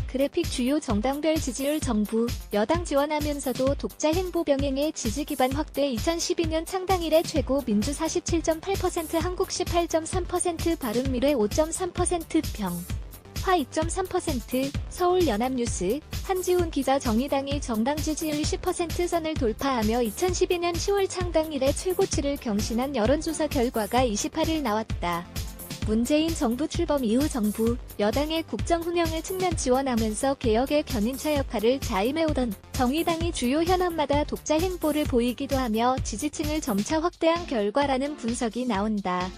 그래픽 주요 정당별 지지율 정부, 여당 지원하면서도 독자 행보 병행의 지지 기반 확대 2012년 창당 이래 최고 민주 47.8%, 한국 18.3%, 바른미래 5.3%, 평화 2.3%, 서울 연합뉴스, 한지훈 기자 정의당이 정당 지지율 10% 선을 돌파하며 2012년 10월 창당 이래 최고치를 경신한 여론조사 결과가 28일 나왔다. 문재인 정부 출범 이후 정부, 여당의 국정 운영을 측면 지원하면서 개혁의 견인차 역할을 자임해오던 정의당이 주요 현안마다 독자 행보를 보이기도 하며 지지층을 점차 확대한 결과라는 분석이 나온다.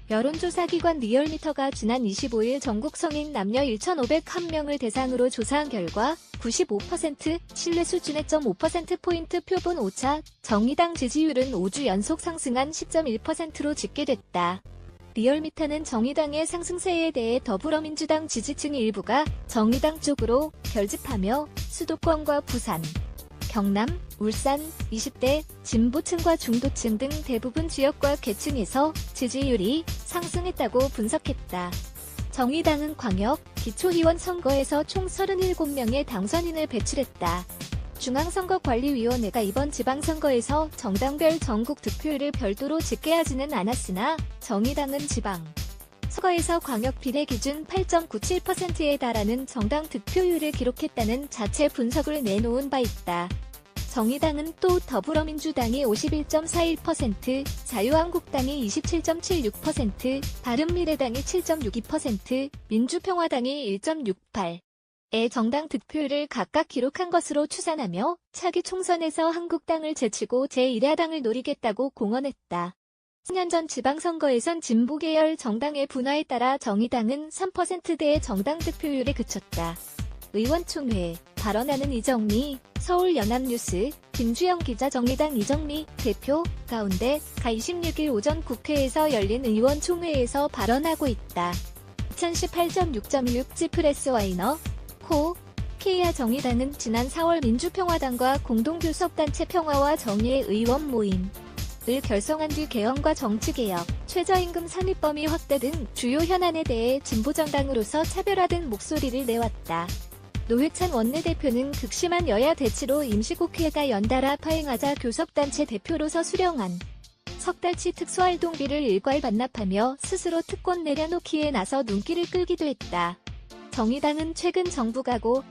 여론조사기관 리얼미터가 지난 25일 전국 성인 남녀 1,501명을 대상으로 조사한 결과 95% 신뢰 수준의 0.5%포인트 표본 오차, 정의당 지지율은 5주 연속 상승한 10.1%로 집계됐다. 리얼미터는 정의당의 상승세에 대해 더불어민주당 지지층 일부가 정의당 쪽으로 결집하며 수도권과 부산, 경남, 울산, 20대, 진보층과 중도층 등 대부분 지역과 계층에서 지지율이 상승했다고 분석했다. 정의당은 광역, 기초의원 선거에서 총 37명의 당선인을 배출했다. 중앙선거관리위원회가 이번 지방선거에서 정당별 전국 득표율을 별도로 집계하지는 않았으나 정의당은 지방 선거에서 광역 비례 기준 8.97%에 달하는 정당 득표율을 기록했다는 자체 분석을 내놓은 바 있다. 정의당은 또 더불어민주당이 51.41%, 자유한국당이 27.76%, 바른미래당이 7.62%, 민주평화당이 1.68%, 의 정당 득표율을 각각 기록한 것으로 추산하며 차기 총선에서 한국당을 제치고 제1야당을 노리겠다고 공언했다. 10년 전 지방선거에선 진보계열 정당의 분화에 따라 정의당은 3%대의 정당 득표율에 그쳤다. 의원총회, 발언하는 이정미, 서울연합뉴스, 김주영 기자 정의당 이정미 대표 가운데 가 26일 오전 국회에서 열린 의원총회에서 발언하고 있다. 2018.6.6지 프레스와이너 K야 정의당은 지난 4월 민주평화당과 공동교섭단체 평화와 정의의 의원 모임을 결성한 뒤 개헌과 정치개혁, 최저임금 상립 범위 확대 등 주요 현안에 대해 진보정당으로서 차별화된 목소리를 내왔다. 노회찬 원내대표는 극심한 여야 대치로 임시국회가 연달아 파행하자 교섭단체 대표로서 수령한 석 달치 특수활동비를 일괄 반납하며 스스로 특권 내려놓기에 나서 눈길을 끌기도 했다. 정의당은 최근 정부가 고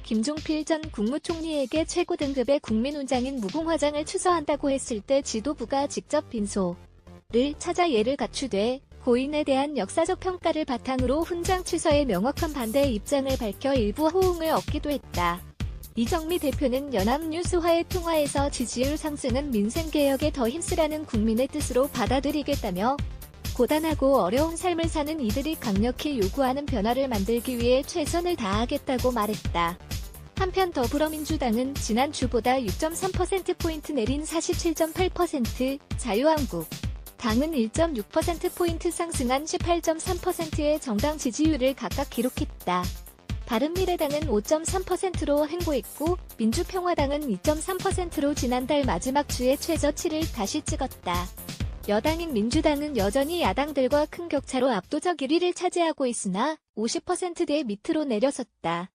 김종필 전 국무총리에게 최고 등급의 국민훈장인 무궁화장을 추서한다고 했을 때 지도부가 직접 빈소를 찾아 예를 갖추되 고인에 대한 역사적 평가를 바탕으로 훈장 취서에 명확한 반대의 입장을 밝혀 일부 호응을 얻기도 했다. 이정미 대표는 연합뉴스와의 통화에서 지지율 상승은 민생개혁에 더 힘쓰라는 국민의 뜻으로 받아들이겠다며 고단하고 어려운 삶을 사는 이들이 강력히 요구하는 변화를 만들기 위해 최선을 다하겠다고 말했다. 한편 더불어민주당은 지난주보다 6.3%포인트 내린 47.8%, 자유한국 당은 1.6%포인트 상승한 18.3%의 정당 지지율을 각각 기록했다. 바른미래당은 5.3%로 횡보했고 민주평화당은 2.3%로 지난달 마지막 주에 최저치를 다시 찍었다. 여당인 민주당은 여전히 야당들과 큰 격차로 압도적 1위를 차지하고 있으나 50%대 밑으로 내려섰다.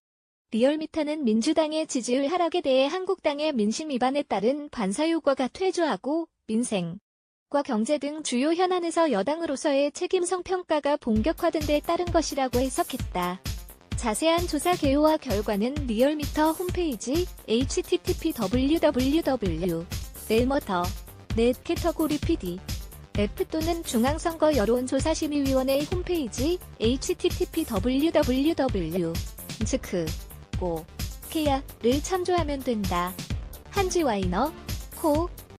리얼미터는 민주당의 지지율 하락에 대해 한국당의 민심 위반에 따른 반사효과가 퇴조하고 민생과 경제 등 주요 현안에서 여당으로서의 책임성 평가가 본격화된 데 따른 것이라고 해석했다. 자세한 조사 개요와 결과는 리얼미터 홈페이지 http://www.relmotor.net 캐터고리 PD F 또는 중앙선거 여론조사심의위원회 홈페이지 http://www.kya를 참조하면 된다. 한지와이너,